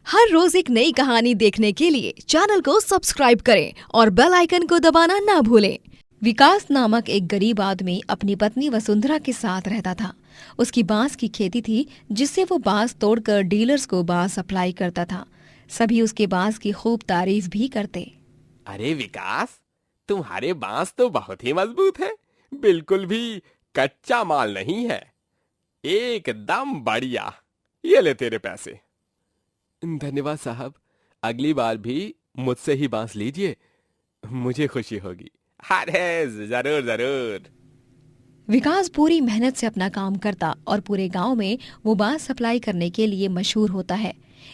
हर रोज एक नई कहानी देखने के लिए चैनल को सब्सक्राइब करें और बेल आइकन को दबाना ना भूलें। विकास नामक एक गरीब आदमी अपनी पत्नी वसुंधरा के साथ रहता था। उसकी बांस की खेती थी, जिससे वो बांस तोड़कर डीलर्स को बांस सप्लाई करता था। सभी उसके बांस की खूब तारीफ भी करते। अरे विकास, तुम्हारे बांस तो बहुत ही मजबूत है, बिल्कुल भी कच्चा माल नहीं है, एकदम बढ़िया। ये ले तेरे पैसे। धन्यवाद साहब, अगली बार भी मुझसे ही बांस लीजिए, मुझे खुशी होगी। अरे जरूर जरूर। विकास पूरी मेहनत से अपना काम करता और पूरे गांव में वो बांस सप्लाई करने के लिए मशहूर होता है।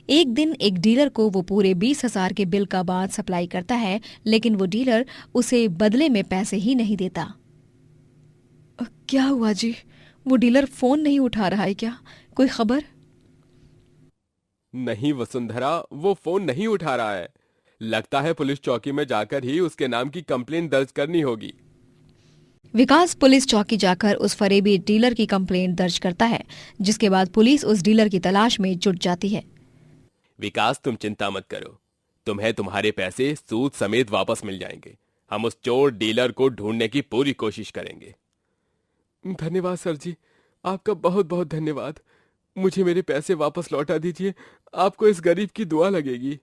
एक दिन एक डीलर को वो पूरे 20,000 के बिल का बांस सप्लाई करता है, लेकिन वो डीलर उसे बदले में पैसे ही नहीं देता। क्या हुआ जी? वो डीलर फोन नहीं उठा रहा है क्या? कोई खबर? नहीं वसुंधरा, वो फोन नहीं उठा रहा है। लगता है पुलिस चौकी में जाकर ही उसके नाम की कंप्लेंट दर्ज करनी होगी। विकास पुलिस चौकी जाकर उस फरेबी डीलर की कंप्लेंट दर्ज करता है, जिसके बाद पुलिस उस डीलर की तलाश में जुट जाती है। विकास, तुम चिंता मत करो, तुम्हें तुम्हारे पैसे सूद समेत वापस मिल जाएंगे। हम उस चोर डीलर को ढूंढने की पूरी कोशिश करेंगे। धन्यवाद सर जी, आपका बहुत बहुत धन्यवाद। मुझे मेरे पैसे वापस लौटा दीजिए, आपको इस गरीब की दुआ लगेगी।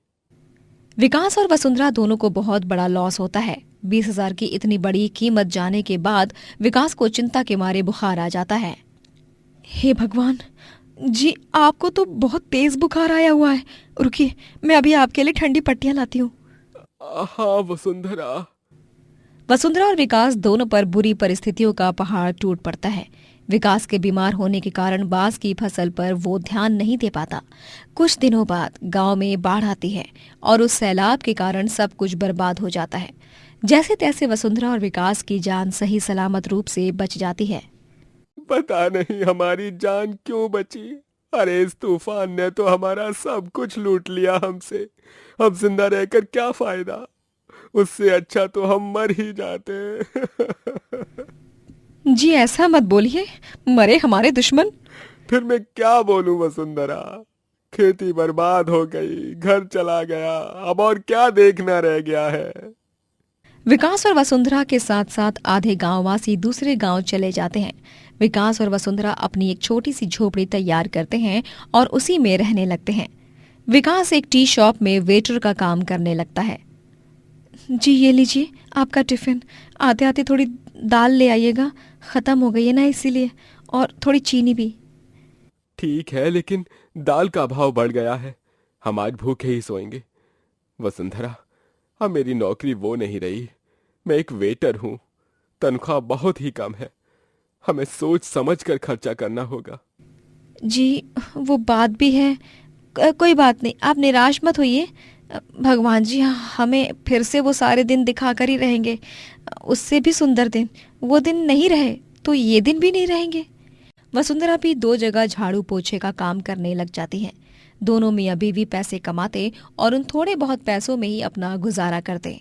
विकास और वसुंधरा दोनों को बहुत बड़ा लॉस होता है। 20,000 की इतनी बड़ी कीमत जाने के बाद विकास को चिंता के मारे बुखार आ जाता है। हे भगवान जी, आपको तो बहुत तेज बुखार आया हुआ है। रुकिए, मैं अभी आपके लिए ठंडी पट्टियां लाती हूँ। हाँ वसुंधरा। वसुंधरा और विकास दोनों पर बुरी परिस्थितियों का पहाड़ टूट पड़ता है। विकास के बीमार होने के कारण बांस की फसल पर वो ध्यान नहीं दे पाता। कुछ दिनों बाद गांव में बाढ़ आती है और उस सैलाब के कारण सब कुछ बर्बाद हो जाता है। जैसे तैसे वसुंधरा और विकास की जान सही सलामत रूप से बच जाती है। पता नहीं हमारी जान क्यों बची। अरे इस तूफान ने तो हमारा सब कुछ लूट लिया हमसे। अब जिंदा रहकर क्या फायदा, उससे अच्छा तो हम मर ही जाते। जी ऐसा मत बोलिए, मरे हमारे दुश्मन। फिर मैं क्या बोलूं वसुंधरा, खेती बर्बाद हो गई, घर चला गया, अब और क्या देखना रह गया है। विकास और वसुंधरा के साथ साथ आधे गांववासी दूसरे गांव चले जाते हैं। विकास और वसुंधरा अपनी एक छोटी सी झोपड़ी तैयार करते हैं और उसी में रहने लगते हैं। विकास एक टी शॉप में वेटर का काम करने लगता है। जी ये लीजिए आपका टिफिन, आते आते थोड़ी दाल ले आइएगा, खत्म हो गई है ना इसीलिए, और थोड़ी चीनी भी। ठीक है, लेकिन दाल का भाव बढ़ गया है, हम आज भूखे ही सोएंगे। वसुंधरा, अब मेरी नौकरी वो नहीं रही, मैं एक वेटर हूँ, तनख्वाह बहुत ही कम है, हमें सोच समझ कर खर्चा करना होगा। जी वो बात भी है, कोई बात नहीं, आप निराश मत होइए। भगवान जी हमें फिर से वो सारे दिन दिखाकर ही रहेंगे। उससे भी सुंदर दिन, वो दिन नहीं रहे तो ये दिन भी नहीं रहेंगे। वसुंधरा भी 2 जगह झाड़ू पोछे का काम करने लग जाती है। दोनों मियाँ बीवी पैसे कमाते और उन थोड़े बहुत पैसों में ही अपना गुजारा करते।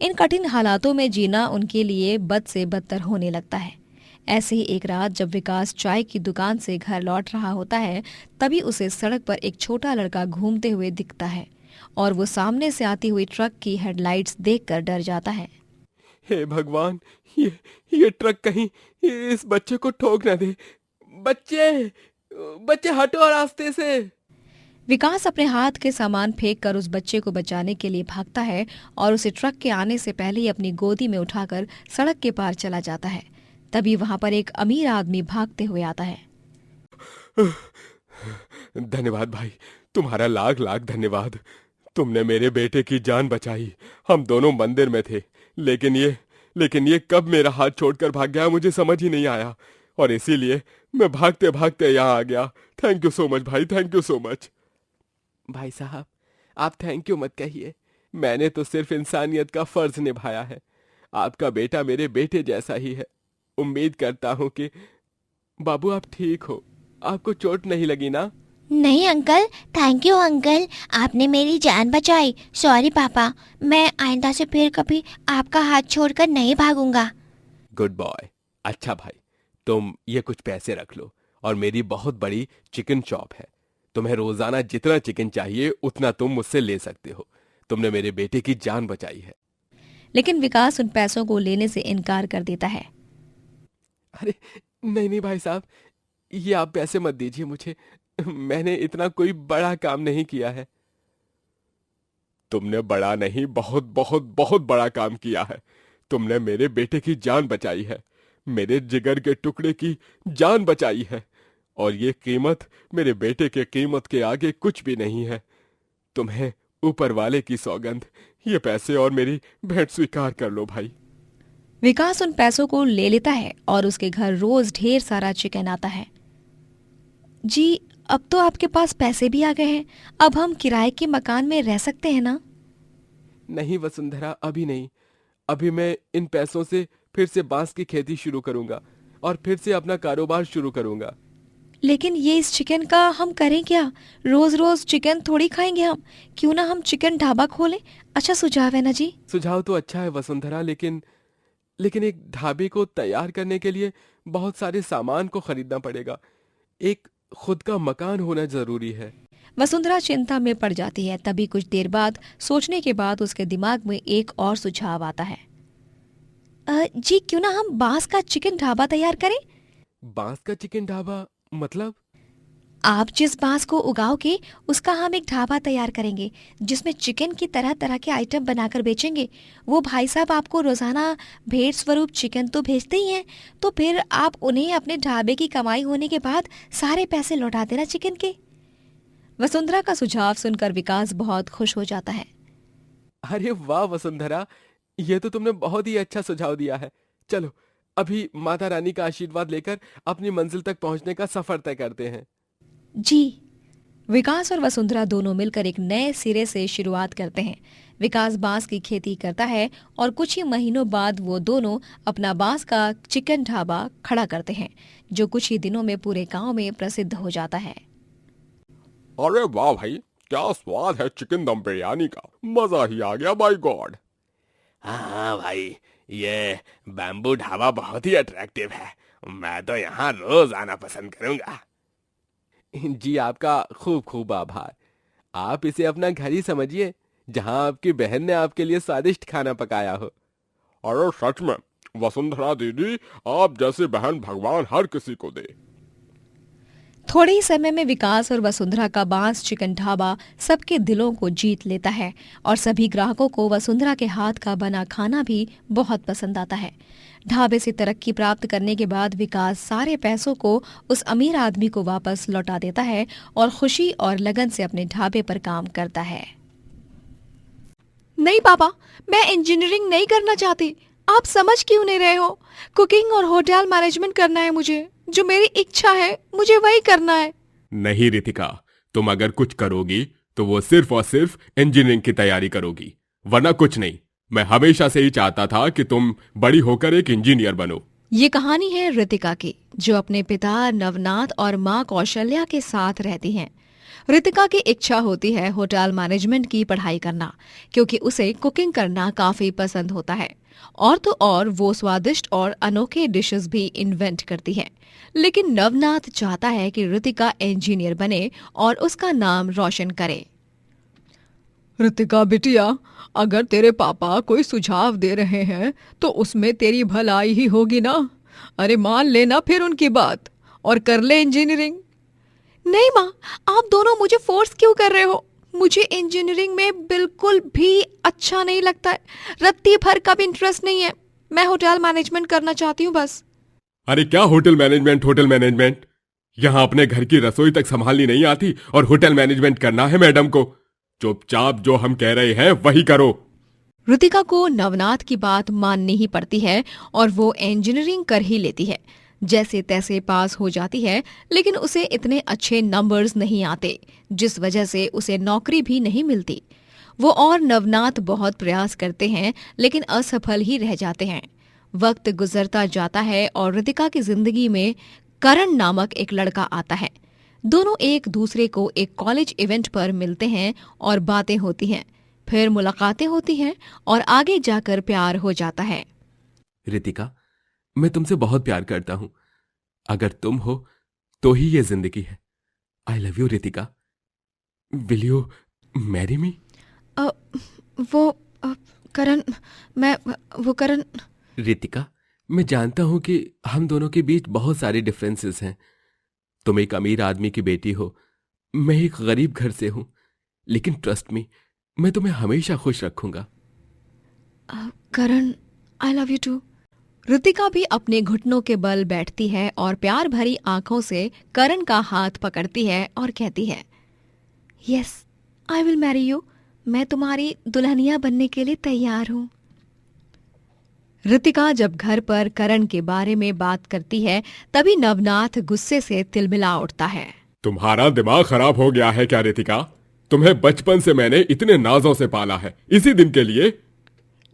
इन कठिन हालातों में जीना उनके लिए बद से बदतर होने लगता है। ऐसे ही एक रात जब विकास चाय की दुकान से घर लौट रहा होता है, तभी उसे सड़क पर एक छोटा लड़का घूमते हुए दिखता है और वो सामने से आती हुई ट्रक की हेडलाइट्स देखकर डर जाता है। हे भगवान, ये ट्रक कहीं इस बच्चे को ठोक न दे। बच्चे, बच्चे हटो रास्ते से। विकास अपने हाथ के सामान फेंक कर उस बच्चे को बचाने के लिए भागता है और उसे ट्रक के आने से पहले ही अपनी गोदी में उठाकर सड़क के पार चला जाता है। तभी वहां पर एक अमीर आदमी भागते हुए आता है। धन्यवाद भाई, तुम्हारा लाख लाख धन्यवाद। तुमने मेरे बेटे की जान बचाई। हम दोनों मंदिर में थे, लेकिन ये कब मेरा हाथ छोड़कर भाग गया मुझे समझ ही नहीं आया, और इसीलिए मैं भागते भागते यहाँ आ गया। थैंक यू सो मच भाई, थैंक यू सो मच। भाई साहब, आप थैंक यू मत कहिए, मैंने तो सिर्फ इंसानियत का फर्ज निभाया है। आपका बेटा मेरे बेटे जैसा ही है। उम्मीद करता हूँ कि बाबू आप ठीक हो, आपको चोट नहीं लगी ना? नहीं अंकल, थैंक यू अंकल, आपने मेरी जान बचाई। सॉरी पापा, मैं आइंदा से फिर कभी आपका हाथ छोड़कर नहीं भागूंगा। Good boy. अच्छा भाई, तुम ये कुछ पैसे रख लो, और मेरी बहुत बड़ी चिकन शॉप है, तुम्हें रोजाना जितना चिकन चाहिए उतना तुम मुझसे ले सकते हो। तुमने मेरे बेटे की जान बचाई है। लेकिन विकास उन पैसों को लेने से इनकार कर देता है। अरे नहीं नहीं भाई साहब, ये आप पैसे मत दीजिए मुझे। मैंने इतना कोई बड़ा काम नहीं किया है। तुमने बड़ा नहीं, बहुत बहुत बहुत बड़ा काम किया है। तुमने मेरे बेटे की जान बचाई है, मेरे जिगर के टुकड़े की जान बचाई है। और ये कीमत मेरे बेटे के कीमत के आगे कुछ भी नहीं है। तुम्हें ऊपर वाले की सौगंध, ये पैसे और मेरी भेंट स्वीकार कर लो भाई। विकास उन पैसों को ले लेता है और उसके घर रोज ढेर सारा चिकन आता है। जी, अब तो आपके पास पैसे भी आ गए हैं, अब हम किराए के मकान में रह सकते हैं ना? नहीं वसुंधरा, अभी नहीं। अभी मैं इन पैसों से फिर से बांस की खेती शुरू करूंगा और फिर से अपना कारोबार शुरू करूंगा। लेकिन ये इस चिकन का हम करें क्या? रोज रोज चिकन थोड़ी खाएंगे हम। क्यों ना हम चिकन ढाबा खोलें? अच्छा सुझाव है ना जी? सुझाव तो अच्छा है वसुंधरा, लेकिन एक ढाबे को तैयार करने के लिए बहुत सारे सामान को खरीदना पड़ेगा। एक खुद का मकान होना जरूरी है। वसुंधरा चिंता में पड़ जाती है। तभी कुछ देर बाद सोचने के बाद उसके दिमाग में एक और सुझाव आता है। जी, क्यों ना हम बांस का चिकन ढाबा तैयार करें? बांस का चिकन ढाबा मतलब? आप जिस बांस को उगाओगे उसका हम एक ढाबा तैयार करेंगे जिसमें चिकन की तरह तरह के आइटम बनाकर बेचेंगे। वो भाई साहब आपको रोजाना भेंट स्वरूप चिकन तो भेजते ही हैं, तो फिर आप उन्हें अपने ढाबे की कमाई होने के बाद सारे पैसे लौटा देना चिकन के। वसुंधरा का सुझाव सुनकर विकास बहुत खुश हो जाता है। अरे वाह वसुंधरा, ये तो तुमने बहुत ही अच्छा सुझाव दिया है। चलो अभी माता रानी का आशीर्वाद लेकर अपनी मंजिल तक पहुंचने का सफर तय करते हैं। जी। विकास और वसुंधरा दोनों मिलकर एक नए सिरे से शुरुआत करते हैं। विकास बांस की खेती करता है और कुछ ही महीनों बाद वो दोनों अपना बांस का चिकन ढाबा खड़ा करते हैं, जो कुछ ही दिनों में पूरे गांव में प्रसिद्ध हो जाता है। अरे वाह भाई, क्या स्वाद है चिकन दम बिरयानी का, मजा ही आ गया बाय गॉड। हाँ भाई, ये बैम्बू ढाबा बहुत ही अट्रैक्टिव है। मैं तो यहाँ रोज आना पसंद करूंगा। जी आपका खूब खूब आभार। आप इसे अपना घर ही समझिए, जहाँ आपकी बहन ने आपके लिए स्वादिष्ट खाना पकाया हो। अरे सच में वसुंधरा दीदी, आप जैसी बहन भगवान हर किसी को दे। थोड़े ही समय में विकास और वसुंधरा का बांस चिकन ढाबा सबके दिलों को जीत लेता है और सभी ग्राहकों को वसुंधरा के हाथ का बना खाना भी बहुत पसंद आता है। ढाबे से तरक्की प्राप्त करने के बाद विकास सारे पैसों को उस अमीर आदमी को वापस लौटा देता है और खुशी और लगन से अपने ढाबे पर काम करता है। नहीं पापा, मैं इंजीनियरिंग नहीं करना चाहती। आप समझ क्यों नहीं रहे हो? कुकिंग और होटल मैनेजमेंट करना है मुझे। जो मेरी इच्छा है मुझे वही करना है। नहीं रितिका, तुम अगर कुछ करोगी तो वो सिर्फ और सिर्फ इंजीनियरिंग की तैयारी करोगी, वरना कुछ नहीं। मैं हमेशा से ही चाहता था कि तुम बड़ी होकर एक इंजीनियर बनो। ये कहानी है रितिका की, जो अपने पिता नवनाथ और माँ कौशल्या के साथ रहती हैं। रितिका की इच्छा होती है होटल मैनेजमेंट की पढ़ाई करना, क्योंकि उसे कुकिंग करना काफी पसंद होता है। और तो और वो स्वादिष्ट और अनोखे डिशेस भी इन्वेंट करती है। लेकिन नवनाथ चाहता है कि रितिका इंजीनियर बने और उसका नाम रोशन करे। रितिका बिटिया, अगर तेरे पापा कोई सुझाव दे रहे हैं तो उसमें तेरी भलाई ही होगी ना। अरे मान लेना फिर उनकी बात और कर ले इंजीनियरिंग। नहीं माँ, आप दोनों मुझे फोर्स क्यों कर रहे हो? मुझे इंजीनियरिंग में बिल्कुल भी अच्छा नहीं लगता है। रत्ती भर का भी इंटरेस्ट नहीं है। मैं होटल मैनेजमेंट करना चाहती हूँ बस। अरे क्या होटल मैनेजमेंट? यहाँ अपने घर की रसोई तक संभालनी नहीं आती और होटल मैनेजमेंट करना है मैडम को। चुपचाप जो हम कह रहे हैं वही करो। रितिका को नवनाथ की बात माननी ही पड़ती है और वो इंजीनियरिंग कर ही लेती है। जैसे तैसे पास हो जाती है, लेकिन उसे इतने अच्छे नंबर्स नहीं आते, जिस वजह से उसे नौकरी भी नहीं मिलती। वो और नवनाथ बहुत प्रयास करते हैं, लेकिन असफल ही रह जाते हैं। वक्त गुजरता जाता है और रितिका की जिंदगी में करण नामक एक लड़का आता है। दोनों एक दूसरे को एक कॉलेज इवेंट पर मिलते हैं और बातें होती हैं। फिर मुलाकातें होती हैं और आगे जाकर प्यार हो जाता है। रितिका, मैं तुमसे बहुत प्यार करता हूं। अगर तुम हो तो ही ये जिंदगी है। I love you Ritika. Will you marry me? अ, वो करण, वो करण। रितिका, मैं जानता हूं कि हम दोनों के बीच बहुत सारे डिफरेंसेस हैं। तुम एक अमीर आदमी की बेटी हो, मैं एक गरीब घर से हूं, लेकिन ट्रस्ट मी, मैं तुम्हें हमेशा खुश रखूंगा। Karan, I love you too. Ritika भी अपने घुटनों के बल बैठती है और प्यार भरी आंखों से करण का हाथ पकड़ती है और कहती है, yes, I will marry you. मैं तुम्हारी दुल्हनिया बनने के लिए तैयार हूं। ऋतिका जब घर पर करण के बारे में बात करती है, तभी नवनाथ गुस्से से तिलमिला उठता है। तुम्हारा दिमाग खराब हो गया है क्या रितिका? तुम्हें बचपन से मैंने इतने नाजों से पाला है, इसी दिन के लिए।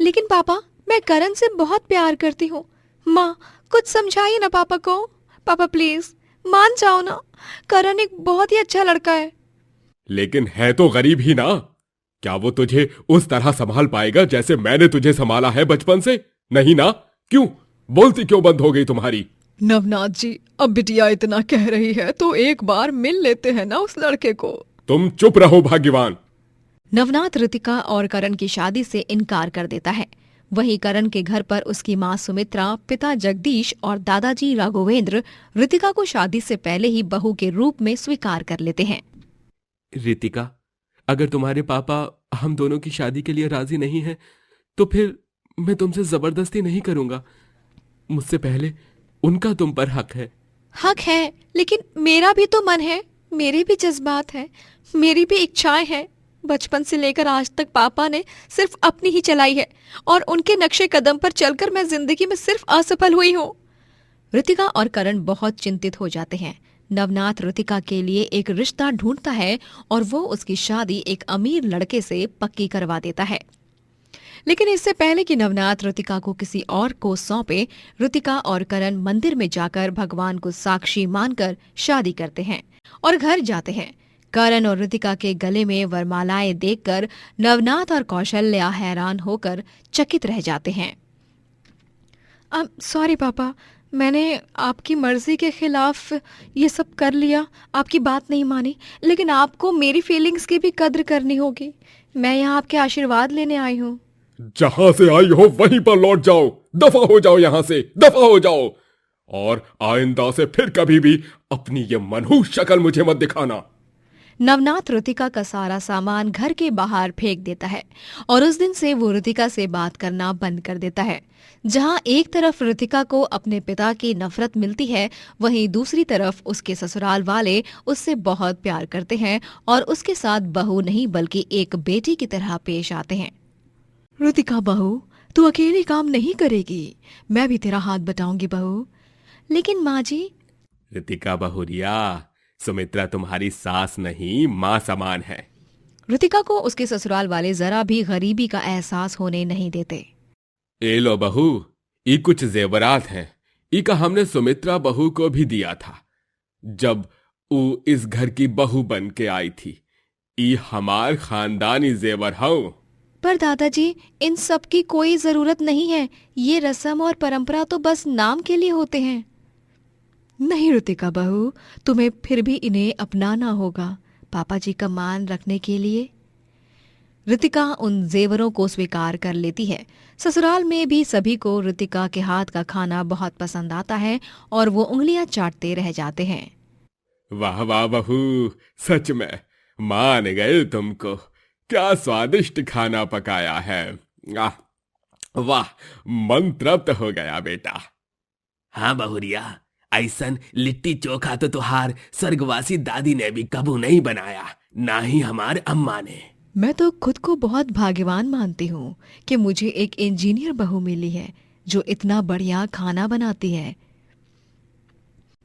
लेकिन पापा, मैं करण से बहुत प्यार करती हूँ। माँ, कुछ समझाइए ना पापा को। पापा प्लीज मान जाओ ना, करण एक बहुत ही अच्छा लड़का है। लेकिन है तो गरीब ही ना। क्या वो तुझे उस तरह संभाल पाएगा जैसे मैंने तुझे संभाला है बचपन से? नहीं ना? क्यों बोलती क्यों बंद हो गई तुम्हारी? नवनाथ जी, अब बिटिया इतना कह रही है तो एक बार मिल लेते हैं ना उस लड़के को। तुम चुप रहो भाग्यवान। नवनाथ ऋतिका और करण की शादी से इनकार कर देता है। वहीं करण के घर पर उसकी मां सुमित्रा, पिता जगदीश और दादाजी राघवेंद्र ऋतिका को शादी से पहले ही बहू के रूप में स्वीकार कर लेते हैं। रितिका, अगर तुम्हारे पापा हम दोनों की शादी के लिए राजी नहीं हैं, तो फिर मैं तुमसे जबरदस्ती नहीं करूंगा। मुझसे पहले उनका तुम पर हक है। हक है, लेकिन मेरा भी तो मन है, मेरे भी जज्बात हैं, मेरी भी इच्छाएं हैं। बचपन से लेकर आज तक पापा ने सिर्फ अपनी ही चलाई है और उनके नक्शे कदम पर चलकर मैं जिंदगी में सिर्फ असफल हुई हूँ। ऋतिका और करण बहुत चिंतित हो जाते हैं। नवनाथ ऋतिका के लिए एक रिश्ता ढूंढता है और वो उसकी शादी एक अमीर लड़के से पक्की करवा देता है। लेकिन इससे पहले कि नवनाथ ऋतिका को किसी और को सौंपे, ऋतिका और करण मंदिर में जाकर भगवान को साक्षी मानकर शादी करते हैं और घर जाते हैं। करण और ऋतिका के गले में वरमालाएं देखकर नवनाथ और कौशल्या हैरान होकर चकित रह जाते हैं। सॉरी पापा, मैंने आपकी मर्जी के खिलाफ ये सब कर लिया, आपकी बात नहीं मानी। लेकिन आपको मेरी फीलिंग्स की भी कद्र करनी होगी। मैं यहाँ आपके आशीर्वाद लेने आई हूँ। जहां से आई हो वहीं पर लौट जाओ। दफा हो जाओ, यहां से दफा हो जाओ, और आइंदा से फिर कभी भी अपनी ये मनहूस शक्ल मुझे मत दिखाना। नवनाथ ऋतिका का सारा सामान घर के बाहर फेंक देता है और उस दिन से वो ऋतिका से बात करना बंद कर देता है। जहां एक तरफ ऋतिका को अपने पिता की नफरत मिलती है, वहीं दूसरी तरफ उसके ससुराल वाले उससे बहुत प्यार करते हैं और उसके साथ बहू नहीं बल्कि एक बेटी की तरह पेश आते हैं। ऋतिका बहू, तू अकेली काम नहीं करेगी, मैं भी तेरा हाथ बटाऊंगी बहू। लेकिन माँ जी। ऋतिका बहुरिया, सुमित्रा तुम्हारी सास नहीं मां समान है। ऋतिका को उसके ससुराल वाले जरा भी गरीबी का एहसास होने नहीं देते। ए लो बहू, ये कुछ जेवरात हैं। इका हमने सुमित्रा बहू को भी दिया था जब वो इस घर की बहू बन के आई थी। ये हमार खानदानी जेवर हूं। पर दादाजी, इन सब की कोई जरूरत नहीं है। ये रस्म और परंपरा तो बस नाम के लिए होते हैं। नहीं ऋतिका बहू, तुम्हें फिर भी इन्हें अपनाना होगा, पापा जी का मान रखने के लिए। ऋतिका उन जेवरों को स्वीकार कर लेती है। ससुराल में भी सभी को ऋतिका के हाथ का खाना बहुत पसंद आता है और वो उंगलियां चाटते रह जाते हैं। वाह वाह बहू, सच में मान गए तुमको। क्या स्वादिष्ट खाना पकाया है। वाह, मन तृप्त हो गया बेटा। हाँ बहुरिया, ऐसन लिट्टी चोखा तो तुहार स्वर्गवासी दादी ने भी कबू नहीं बनाया, ना ही हमारे अम्मा ने। मैं तो खुद को बहुत भाग्यवान मानती हूँ कि मुझे एक इंजीनियर बहू मिली है जो इतना बढ़िया खाना बनाती है।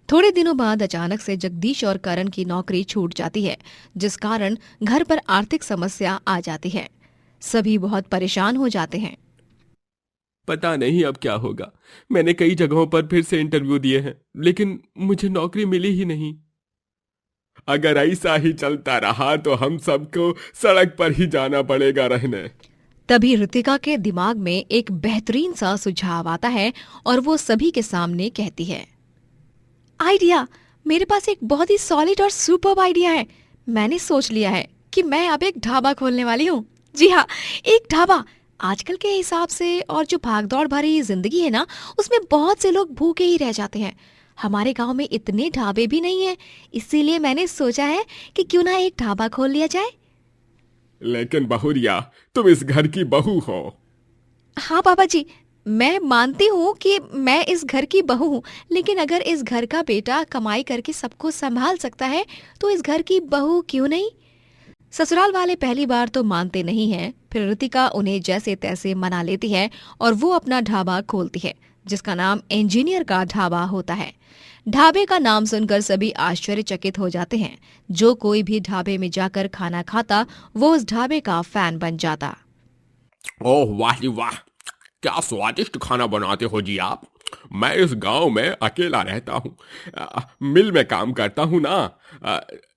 थोड़े दिनों बाद अचानक से जगदीश और करण की नौकरी छूट जाती है, जिस कारण घर पर आर्थिक समस्या आ जाती है। सभी बहुत परेशान हो जाते हैं। पता नहीं अब क्या होगा। मैंने कई जगहों पर फिर से इंटरव्यू दिए हैं, लेकिन मुझे नौकरी मिली ही नहीं। अगर ऐसा ही चलता रहा तो हम सबको सड़क पर ही जाना पड़ेगा रहने। तभी ऋतिका के दिमाग में एक बेहतरीन सा सुझाव आता है और वो सभी के सामने कहती है, आइडिया, मेरे पास एक बहुत ही सॉलिड और सुपर्ब आइडिया है। मैंने सोच लिया है, कि मैं अब एक ढाबा खोलने वाली हूँ। जी हाँ, एक ढाबा। आजकल के हिसाब से और जो भागदौड़ भरी जिंदगी है ना, उसमें बहुत से लोग भूखे ही रह जाते हैं। हमारे गांव में इतने ढाबे भी नहीं हैं, इसीलिए मैंने सोचा है कि क्यों ना एक ढाबा खोल लिया जाए। लेकिन बहुरिया, तुम इस घर की बहू हो। हाँ पापा जी, मैं मानती हूँ कि मैं इस घर की बहू हूँ, लेकिन अगर इस घर का बेटा कमाई करके सबको संभाल सकता है तो इस घर की बहू क्यों नहीं। ससुराल वाले पहली बार तो मानते नहीं हैं, फिर ऋतिका उन्हें जैसे तैसे मना लेती है और वो अपना ढाबा खोलती है, जिसका नाम इंजीनियर का ढाबा होता है। ढाबे का नाम सुनकर सभी आश्चर्यचकित हो जाते हैं। जो कोई भी ढाबे में जाकर खाना खाता वो उस ढाबे का फैन बन जाता। ओह वाह जी वाह, क्या स्वादिष्ट खाना बनाते हो जी आप। मैं इस गांव में अकेला रहता हूँ, मिल में काम करता हूँ ना।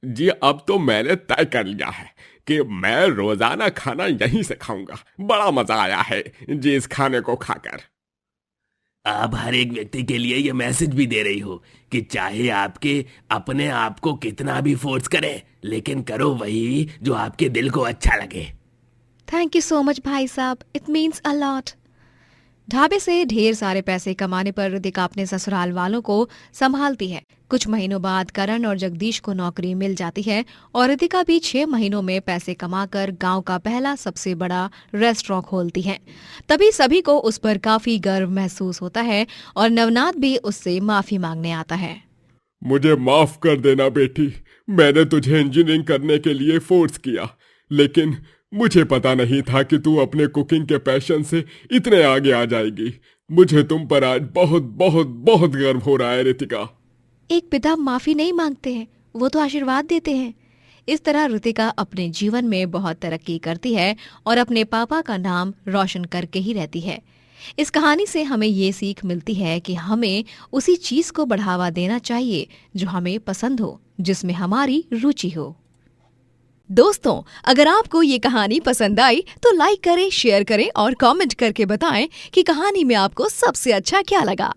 जी अब तो मैंने तय कर लिया है कि मैं रोजाना खाना यहीं से खाऊंगा। बड़ा मजा आया है जी इस खाने को खाकर। आप हर एक व्यक्ति के लिए ये मैसेज भी दे रही हो कि चाहे आपके अपने आप को कितना भी फोर्स करें, लेकिन करो वही जो आपके दिल को अच्छा लगे। थैंक यू सो मच भाई साहब, इट मीन्स अ लॉट। ढाबे से ढेर सारे पैसे कमाने पर ऋतिका अपने ससुराल वालों को संभालती है। कुछ महीनों बाद करण और जगदीश को नौकरी मिल जाती है और ऋतिका भी 6 महीनों में पैसे कमाकर गांव का पहला सबसे बड़ा रेस्टोरेंट खोलती है। तभी सभी को उस पर काफी गर्व महसूस होता है और नवनाथ भी उससे माफी मांगने आता है। मुझे माफ कर देना बेटी, मैंने तुझे इंजीनियरिंग करने के लिए फोर्स किया, लेकिन मुझे पता नहीं था कि तू अपने कुकिंग के पैशन से इतने आगे आ जाएगी। मुझे तुम पर आज बहुत बहुत बहुत गर्व हो रहा है ऋतिका। एक पिता माफी नहीं मांगते हैं, वो तो आशीर्वाद देते हैं। इस तरह ऋतिका अपने जीवन में बहुत तरक्की करती है और अपने पापा का नाम रोशन करके ही रहती है। इस कहानी से हमें ये सीख मिलती है कि हमें उसी चीज को बढ़ावा देना चाहिए जो हमें पसंद हो, जिसमें हमारी रुचि हो। दोस्तों, अगर आपको ये कहानी पसंद आई तो लाइक करें, शेयर करें और कमेंट करके बताएं कि कहानी में आपको सबसे अच्छा क्या लगा।